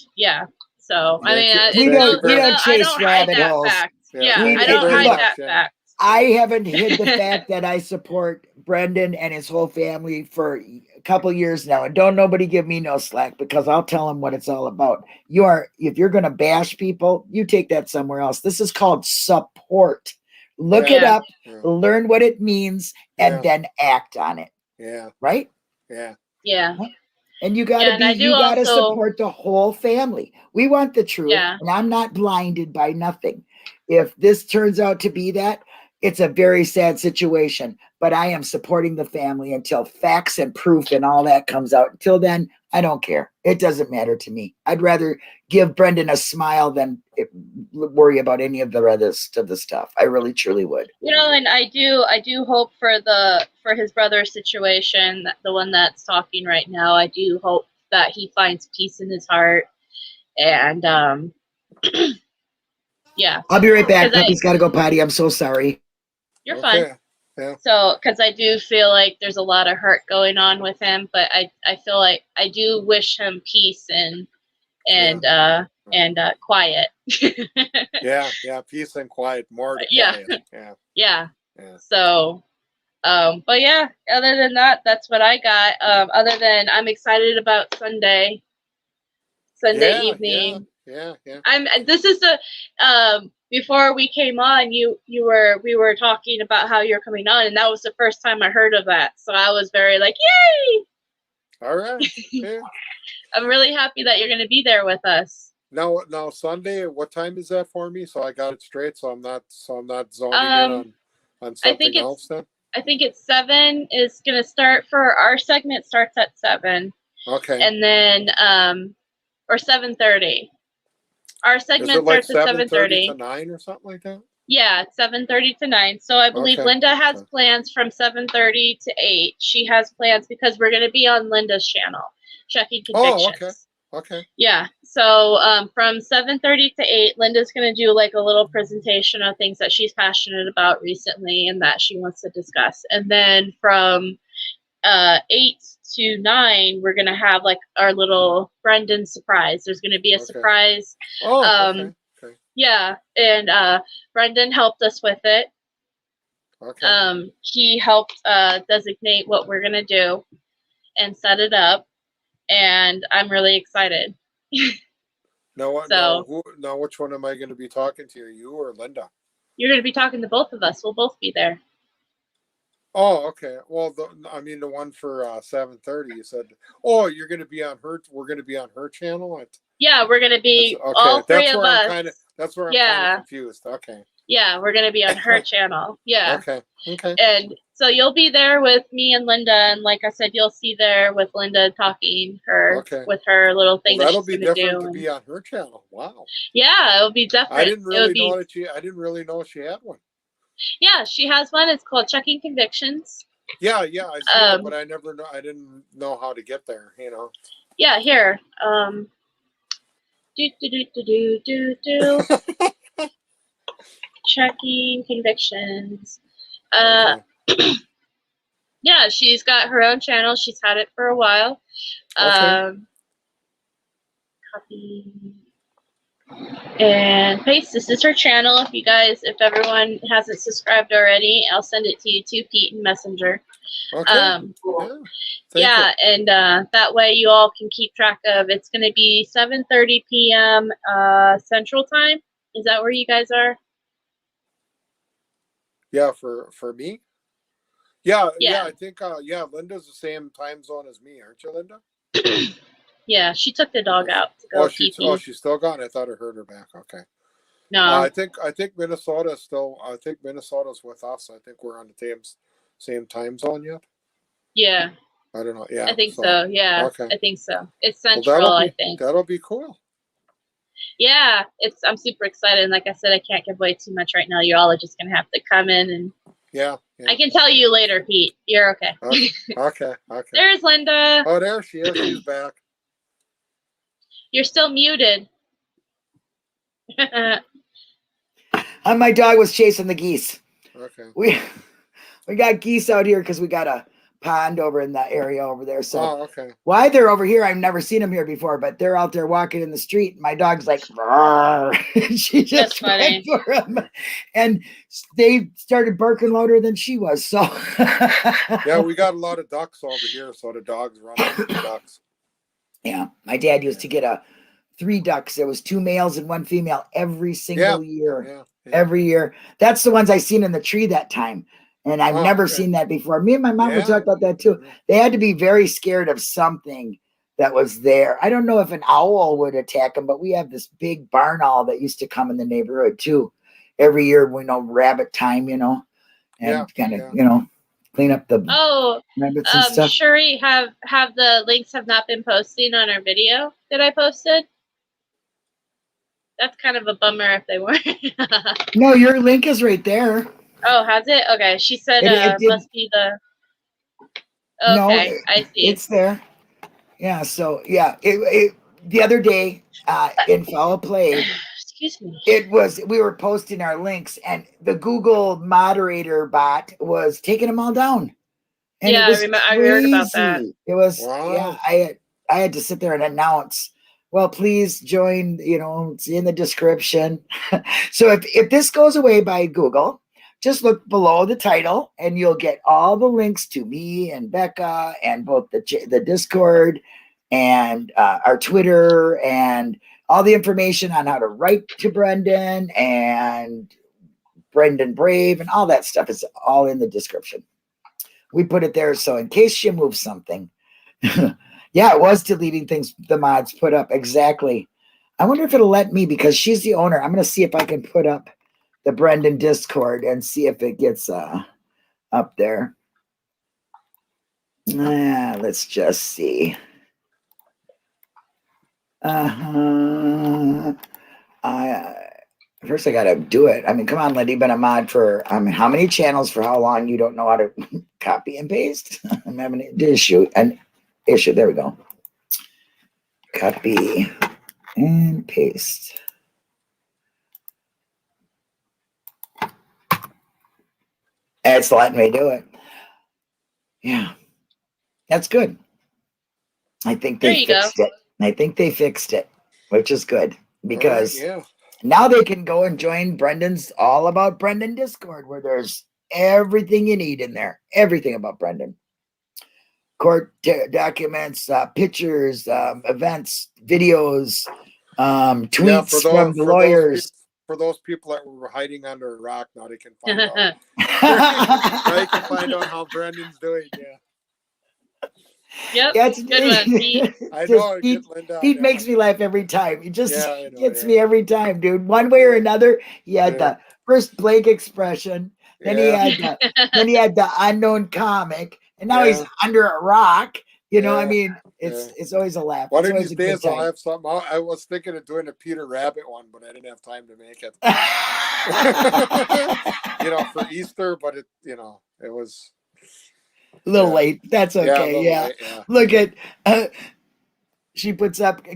So I mean, we don't chase rabbit holes. I don't hide that fact. I haven't hid the fact that I support Brendan and his whole family for a couple years now, and don't nobody give me no slack, because I'll tell them what it's all about. If you're going to bash people, you take that somewhere else. This is called support. Look it up, learn what it means, and then act on it. Yeah. Right? Yeah. Yeah. And you gotta support the whole family. We want the truth, and I'm not blinded by nothing. If this turns out to be that, it's a very sad situation, but I am supporting the family until facts and proof and all that comes out. Until then, I don't care. It doesn't matter to me. I'd rather give Brendan a smile than worry about any of the rest of the stuff. I really, truly would. You know, and I do hope for his brother's situation, the one that's talking right now. I do hope that he finds peace in his heart, and yeah. I'll be right back. Puppy's got to go potty. I'm so sorry. You're fine. Yeah. So, because I do feel like there's a lot of hurt going on with him, but I feel like I do wish him peace and quiet. yeah, peace and quiet, more quiet. Yeah. So, but yeah, other than that, that's what I got. Other than I'm excited about Sunday evening. Yeah. This is the before we came on, we were talking about how you're coming on, and that was the first time I heard of that. So I was very like, yay! All right. Yeah. I'm really happy that you're going to be there with us. Now Sunday, what time is that for me? So I got it straight. So I'm not zoning in on something else then. I think it's 7 is going to start for our segment. Starts at 7. Okay. And then or 7:30. Our segment starts at 7:30 to 9 or something like that. Yeah, it's 7:30 to 9. So I believe Linda has plans from 7:30 to 8. She has plans because we're going to be on Linda's channel, checking convictions. Oh, okay. Yeah. So from 7:30 to 8, Linda's going to do like a little presentation of things that she's passionate about recently and that she wants to discuss. And then from 8 to 9, we're going to have like our little Brendan surprise. There's going to be a surprise. Okay. Yeah. And Brendan helped us with it. Okay. He helped designate what we're going to do and set it up. And I'm really excited. Now, which one am I going to be talking to? You or Linda? You're going to be talking to both of us. We'll both be there. Oh, okay. Well, the one for 7:30. You said, "Oh, you're going to be on her. We're going to be on her channel." Yeah, we're going to be all three of us. That's where I'm kind of confused. Okay. Yeah, we're going to be on her channel. Yeah. Okay. And so you'll be there with me and Linda, and like I said, you'll see there with Linda talking with her little thing. Well, that'll be different to be on her channel. Wow. Yeah, it'll be different. I didn't really know she had one. Yeah, she has one. It's called Checking Convictions. Yeah, I see it, but I didn't know how to get there. You know. Yeah, here. Checking Convictions. Yeah, she's got her own channel. She's had it for a while. Copy and paste. This is her channel. If everyone hasn't subscribed already, I'll send it to you too, Pete, in Messenger. Okay. And that way you all can keep track of. It's going to be 7:30 p.m. Central Time. Is that where you guys are? Yeah, for me. Yeah. I think Linda's the same time zone as me, aren't you, Linda? Yeah, she took the dog out to go pee. She's still gone. I thought I heard her back. Okay. No. I think Minnesota's still. I think Minnesota's with us. I think we're on the same time zone yet. Yeah. I don't know. Yeah. I think so. Yeah. Okay. I think so. It's Central. I think that'll be cool. Yeah, I'm super excited. And like I said, I can't give away too much right now. You all are just gonna have to come in and. Yeah. I can tell you later, Pete. You're okay. Okay. There's Linda. Oh, there she is. She's back. You're still muted. My dog was chasing the geese. Okay. We got geese out here because we got a pond over in that area over there. So why they're over here, I've never seen them here before, but they're out there walking in the street. And my dog's like, she just went for them. And they started barking louder than she was. So yeah, we got a lot of ducks over here. So the dogs run over the ducks. Yeah, my dad used to get 3 ducks. There was 2 males and 1 female every single year. Yeah. Every year. That's the ones I seen in the tree that time. And I've never seen that before. Me and my mom would talk about that too. They had to be very scared of something that was there. I don't know if an owl would attack him, but we have this big barn owl that used to come in the neighborhood too. Every year, we know rabbit time, and kind of, clean up the rabbits and stuff. Shuri, have the links have not been posting on our video that I posted? That's kind of a bummer if they weren't. No, your link is right there. Oh, has it? Okay. She said it must be the... Okay, no, I see. It's there. Yeah, so, the other day in Foul Play... Excuse me. We were posting our links, and the Google moderator bot was taking them all down. And yeah, I heard about that. It was, I had to sit there and announce, well, please join, it's in the description. So if this goes away by Google, just look below the title and you'll get all the links to me and Becca and both the Discord and our Twitter and all the information on how to write to Brendan and Brendan Brave and all that stuff is all in the description. We put it there so in case you move something. Yeah, it was deleting things the mods put up. Exactly. I wonder if it'll let me because she's the owner. I'm going to see if I can put up the Brendan Discord and see if it gets up there. Let's just see. First I got to do it. I mean, come on, Lindy, been a mod for how many channels for how long you don't know how to copy and paste? I'm having an issue. There we go. Copy and paste. It's letting me do it. Yeah, that's good. I think they fixed it. I think they fixed it, which is good because now they can go and join Brendan's All About Brendan Discord where there's everything you need in there. Everything about Brendan. Court documents, pictures, events, videos, tweets from the lawyers. For those people that were hiding under a rock, now they can find out. Now they can find out how Brendan's doing. Yeah. Yep. Good one, Pete. I know. Pete makes me laugh every time. He just gets me every time, dude. One way or another, he had the first blank expression, then he had the unknown comic, and now he's under a rock. I mean, it's always a laugh. One of these days I'll have something. I was thinking of doing a Peter Rabbit one, but I didn't have time to make it. For Easter, but it was a little late. That's okay. Yeah. Look at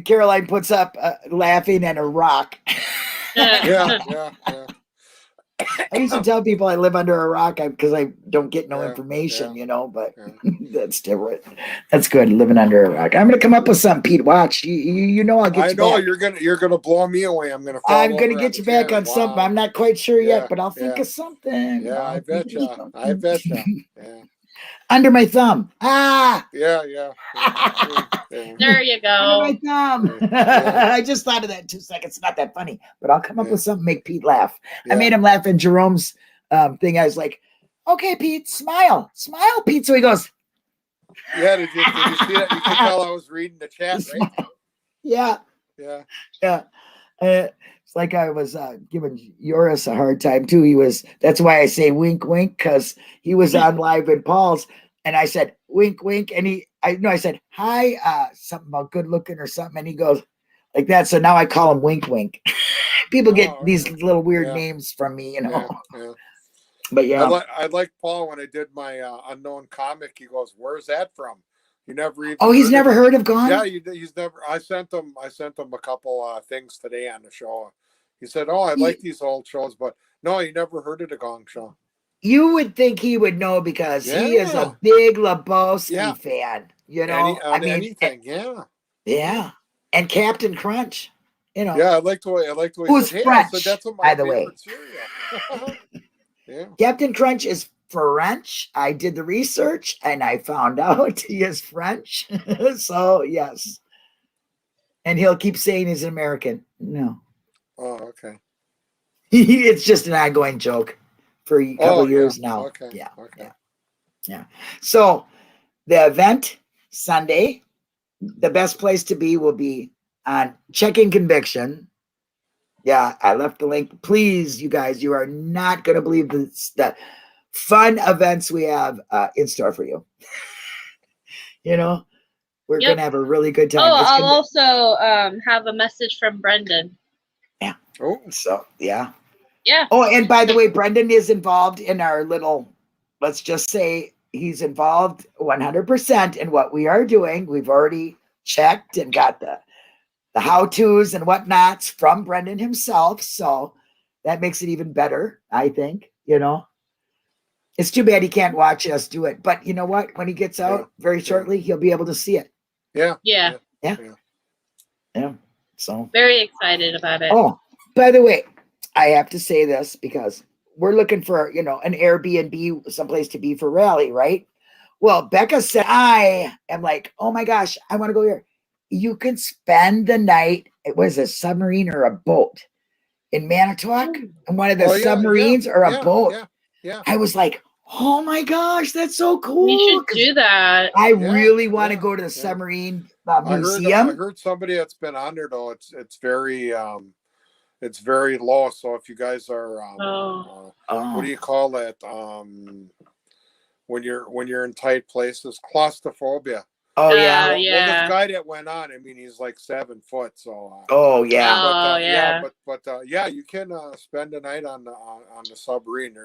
Caroline puts up laughing at a rock. Yeah. I used to tell people I live under a rock because I don't get no information, but that's different. That's good, living under a rock. I'm going to come up with something, Pete. Watch. I'll get you back. You're going to blow me away. I'm going to get you back on something. I'm not quite sure yet, but I'll think of something. Yeah, I bet you. Yeah. Under my thumb. Yeah. There you go. Under my thumb. I just thought of that 2 seconds. It's not that funny, but I'll come up with something to make Pete laugh. I made him laugh in Jerome's thing. I was like, okay, Pete, smile, Pete. So he goes. Yeah, did you see that? You could tell I was reading the chat, right? Yeah. It's like I was giving Joris a hard time too. That's why I say wink, wink, because he was on live in Paul's, and I said wink, wink, and I said hi, something about good looking or something, and he goes like that. So now I call him wink, wink. People get these little weird names from me, Yeah. But I like Paul when I did my unknown comic. He goes, "Where's that from?" You never even. Oh, he's never heard of Gone? Yeah, he's never. I sent him a couple things today on the show. He said, "Oh, I like these old shows," but no, he never heard of the Gong Show. You would think he would know because he is a big Lebowski fan. Anything, yeah, and Captain Crunch. Yeah, I like the way. Who's French? That's what by the way. Cereal. Yeah. Captain Crunch is French. I did the research and I found out he is French. So yes, and he'll keep saying he's an American. No. Oh, okay. It's just an ongoing joke for a couple years now. Okay. Yeah. So the event Sunday, the best place to be will be on checking conviction. Yeah, I left the link. Please, you guys, you are not going to believe the fun events we have in store for you. You know, we're going to have a really good time. Oh, I'll also have a message from Brendan. Yeah. Oh, so yeah. Yeah. Oh, and by the way, Brendan is involved in our little, let's just say he's involved 100% in what we are doing. We've already checked and got the how-tos and whatnots from Brendan himself. So that makes it even better, I think, you know. It's too bad he can't watch us do it. But you know what? When he gets out very shortly, he'll be able to see it. Yeah. Yeah. So very excited about it. Oh, by the way, I have to say this because we're looking for, you know, an Airbnb, someplace to be for rally, right? Well, Becca said, I am like, oh my gosh, I want to go here. You can spend the night. It was a submarine or a boat in Manitowoc, and one of the submarines or a boat. Yeah. I was like, oh my gosh, that's so cool. We should do that. I really want to go to the submarine museum. I heard somebody that's been on there though. It's very low. So if you guys are, what do you call that? When you're in tight places, claustrophobia. Oh yeah. Well, this guy that went on, I mean, he's like 7 foot. So. You can spend the night on the submarine.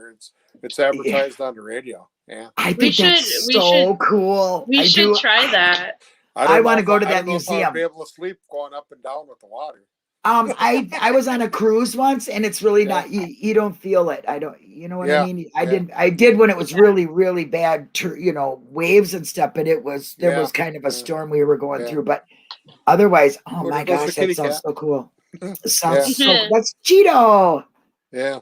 It's advertised on the radio. Yeah. I think that's so cool. We should try that. I want to go to that museum. I'll be able to sleep going up and down with the water. I was on a cruise once, and it's really not. You don't feel it. I don't. You know what I mean? I did when it was really, really bad. Waves and stuff. But there was kind of a storm we were going through. But otherwise, oh my gosh, that sounds so cool. Sounds so. That's Cheeto. Yeah.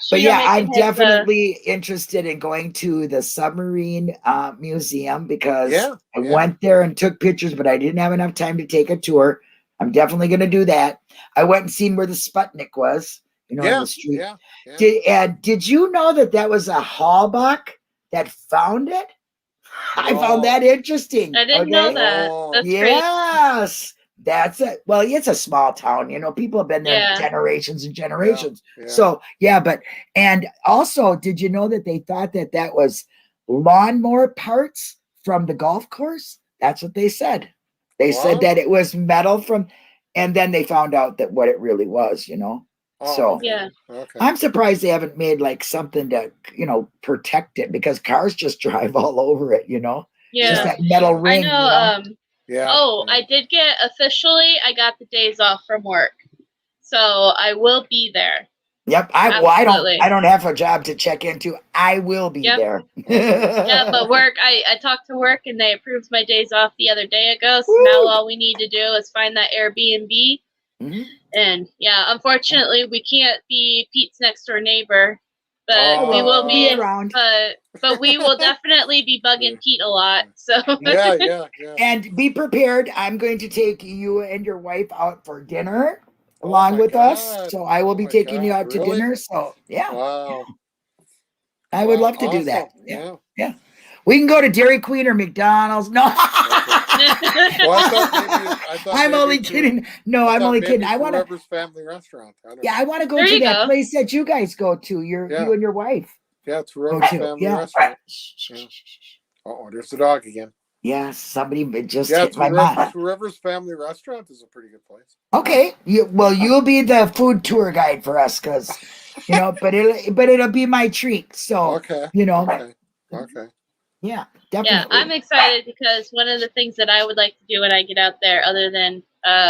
But yeah, I'm definitely interested in going to the submarine museum because I went there and took pictures, but I didn't have enough time to take a tour. I'm definitely going to do that. I went and seen where the Sputnik was, on the street. Did you know that was a Hallbuck that found it? I found that interesting. I didn't know that. That's yes. That's it. Well, it's a small town, people have been there generations and generations. So, and also, did you know that they thought that was lawnmower parts from the golf course? That's what they said. They said that it was metal and then they found out that what it really was, So I'm surprised they haven't made like something to, protect it because cars just drive all over it, Yeah. Just that metal ring. I know. I did I got the days off from work. So I will be there. Yep. I don't have a job to check into. I will be there. But work, I talked to work and they approved my days off the other day ago. So now all we need to do is find that Airbnb. Mm-hmm. And unfortunately we can't be Pete's next door neighbor, but we will be around. But we will definitely be bugging Pete a lot. So yeah. And be prepared. I'm going to take you and your wife out for dinner. Along with us, so I will be taking you out to dinner. So I would love to do that. Yeah. We can go to Dairy Queen or McDonald's. No, I'm only kidding. No, I'm only kidding. I want to Rivers Family Restaurant. I want to go to that place that you guys go to. You and your wife. Yeah, it's Rivers Family Restaurant. There's the dog again. Yeah, somebody just hit my mind. Rivers Family Restaurant is a pretty good place. Okay, you'll be the food tour guide for us, because but it'll be my treat. So okay. Yeah, definitely. Yeah, I'm excited because one of the things that I would like to do when I get out there, other than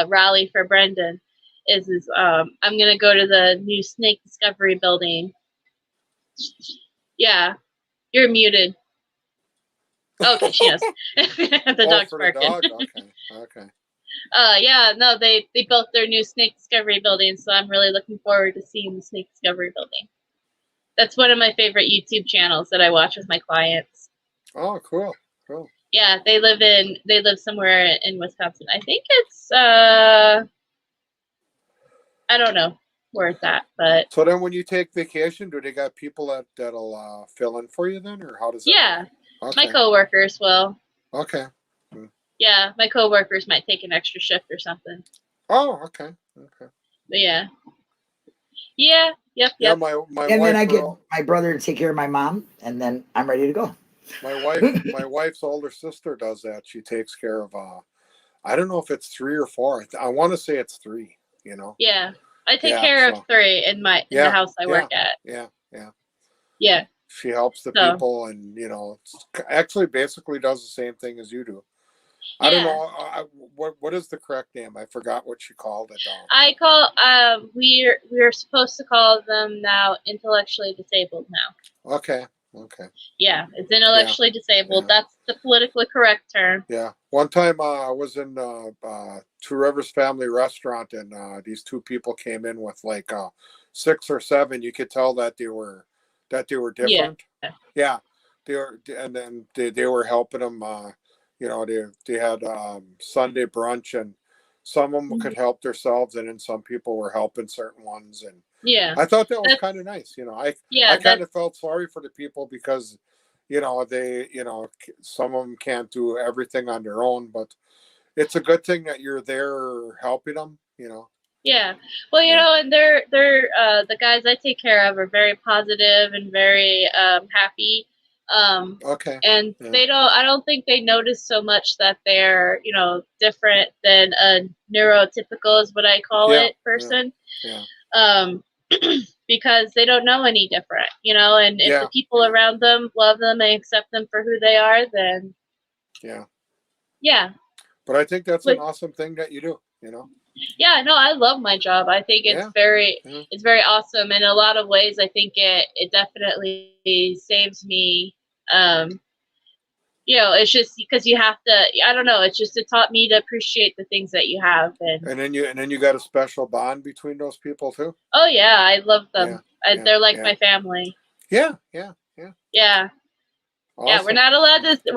rally for Brendan, is I'm gonna go to the new Snake Discovery building. Yeah, you're muted. Okay, she is. The dog's barking. Okay. They built their new Snake Discovery building, so I'm really looking forward to seeing the Snake Discovery building. That's one of my favorite YouTube channels that I watch with my clients. Oh, cool. Yeah, they live somewhere in Wisconsin. I think it's I don't know where it's at, but so then when you take vacation, do they got people that'll fill in for you then, or how does that work? My coworkers will. Okay. Yeah, my coworkers might take an extra shift or something. Oh, okay. Okay. But yeah. Yeah. Yep. Yeah, Yep. my And wife, then I get my brother to take care of my mom, and then I'm ready to go. my wife's older sister does that. She takes care of I don't know if it's 3 or 4. I want to say it's 3, you know. Yeah. I take care of 3 in the house I work at. Yeah. Yeah. Yeah. She helps the people, and you know, actually basically does the same thing as you do. I don't know what is the correct name. I forgot what she called it. I call we're supposed to call them now intellectually disabled now. Okay. Okay. Yeah, it's intellectually disabled. Yeah. That's the politically correct term. Yeah. One time I was in Two Rivers Family Restaurant, and these 2 people came in with like 6 or 7. You could tell that they were different. Yeah. They were, and then they were helping them. You know, they had Sunday brunch, and some of them could help themselves, and then some people were helping certain ones. And yeah, I thought that was kind of nice. You know, I kind of felt sorry for the people because, you know, some of them can't do everything on their own, but it's a good thing that you're there helping them, you know. Yeah. Well, you know, and they're the guys I take care of are very positive and very happy. Okay. And I don't think they notice so much that they're, you know, different than a neurotypical is what I call it person. Yeah. Because they don't know any different, you know, and if the people around them love them and accept them for who they are, then yeah. But I think that's an awesome thing that you do, you know. Yeah, no, I love my job. I think it's it's very awesome. In a lot of ways, I think it definitely saves me. You know, it's just because you have to. I don't know. It's just it taught me to appreciate the things that you have, and then you got a special bond between those people too. Oh yeah, I love them. They're like my family. Yeah. Awesome. Yeah, we're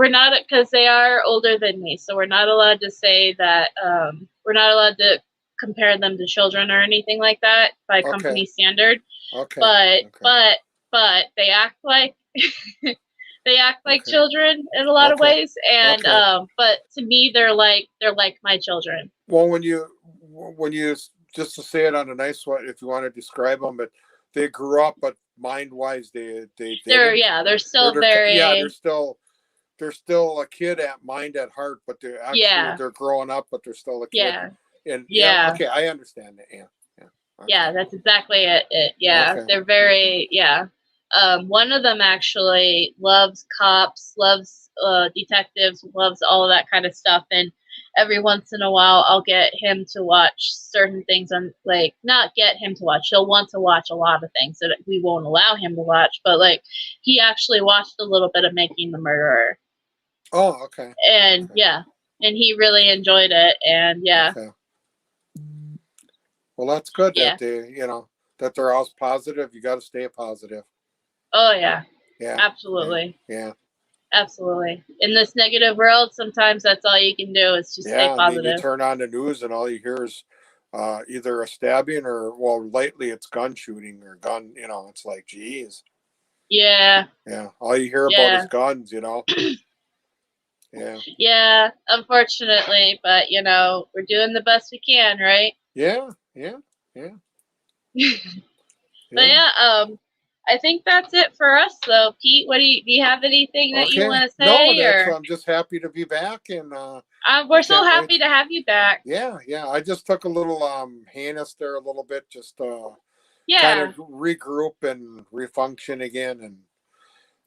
not because they are older than me, so we're not allowed to say that. We're not allowed to compare them to children or anything like that by company standard. Okay. But they act like children in a lot of ways, and but to me they're like my children. Well, when you just to say it on a nice way, if you want to describe them, but they grew up, but mind-wise they're still they're still a kid at mind at heart, but they're actually they're growing up, but they're still a kid. And okay, I understand that. Yeah, that's exactly it. They're very one of them actually loves cops, loves detectives, loves all of that kind of stuff, and every once in a while I'll get him to watch certain things on, like, not get him to watch, he'll want to watch a lot of things that we won't allow him to watch, but like he actually watched a little bit of Making the Murderer. Oh, okay. And and he really enjoyed it, and well, that's good that they, you know, that they're all positive. You got to stay positive. Oh yeah, absolutely. Absolutely. In this negative world, sometimes that's all you can do is just stay positive. You turn on the news and all you hear is either a stabbing or, well, lately it's gun shooting or gun, you know, it's like, geez. Yeah. Yeah. All you hear about is guns, you know. Yeah, unfortunately, but you know, we're doing the best we can, right? But I think that's it for us, though. Pete, what do you have anything that you want to say? No, I'm just happy to be back, and we're so happy to have you back. Yeah. I just took a little heinous there a little bit, just kind of regroup and refunction again, and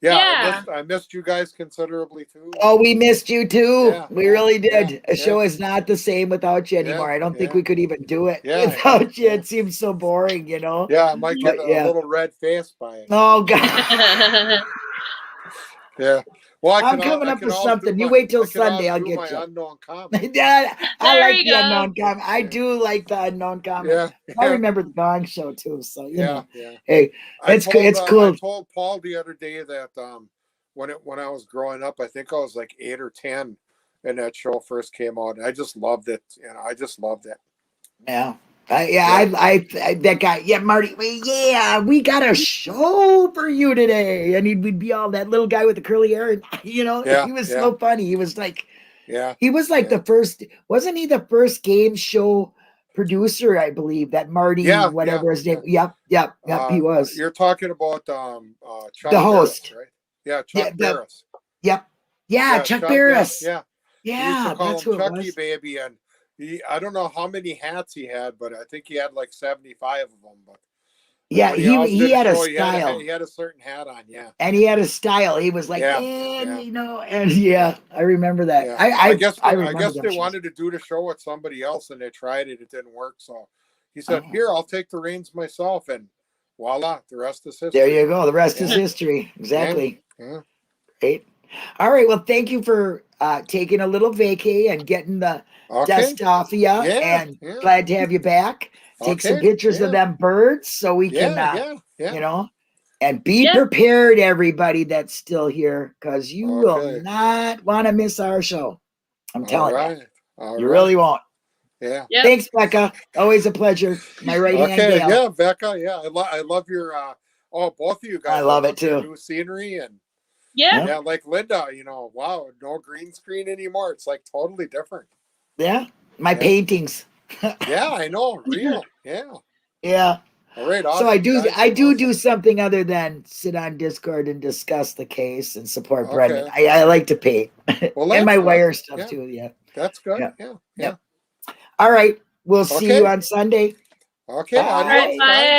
I missed you guys considerably too. Oh, we missed you too. We really did. The show is not the same without you anymore. I don't think we could even do it without you. It seems so boring, you know. Yeah, I might get a little red face by it. Oh God. Well, I'm coming up with something. You wait till Sunday. I'll get you. Unknown comment. I like the unknown comment. I do like the unknown comment. I remember the Gong Show too. So you know, hey, it's cool. I told Paul the other day that when I was growing up, I think I was like 8 or 10, and that show first came out. I just loved it. You know, I just loved it. Yeah. I that guy, Marty, we got a show for you today, and we'd be all that little guy with the curly hair, and you know, he was so funny. He was like, Yeah. He was like the first, wasn't he the first game show producer, I believe, that Marty, whatever his name. Yep, he was. You're talking about Chuck the host, Barris, right? Yeah, Chuck Barris. Yep. Yeah, Chuck Barris. Yeah. Yeah, that's who Chucky it was. Baby, and I don't know how many hats he had, but I think he had like 75 of them. But yeah, he had a style. He had a certain hat on, and he had a style. He was like, you know, and I remember that. Yeah. I guess remember they wanted to do the show with somebody else, and they tried it. It didn't work, so he said, "Here, I'll take the reins myself," and voila, the rest is history. There you go. The rest is history. Exactly. Yeah. Great. All right. Well, thank you for taking a little vacay and getting the dust off of you. And glad to have you back. Take some pictures of them birds so we can, you know, and be prepared, everybody that's still here, because you will not want to miss our show. I'm telling you. You really won't. Yeah. Thanks, Becca. Always a pleasure. My right hand. Yeah, Becca. Yeah, I love your. Both of you guys. I love it too. New scenery and. Yeah, like Linda, you know, wow, no green screen anymore. It's like totally different. Yeah, my paintings. Yeah, I know, real. Yeah. Yeah. All right. So I do something other than sit on Discord and discuss the case and support Brendan. I like to paint. Well, and my wire stuff too. Yeah. That's good. Yeah. All right. We'll see you on Sunday. Okay. All right. Bye.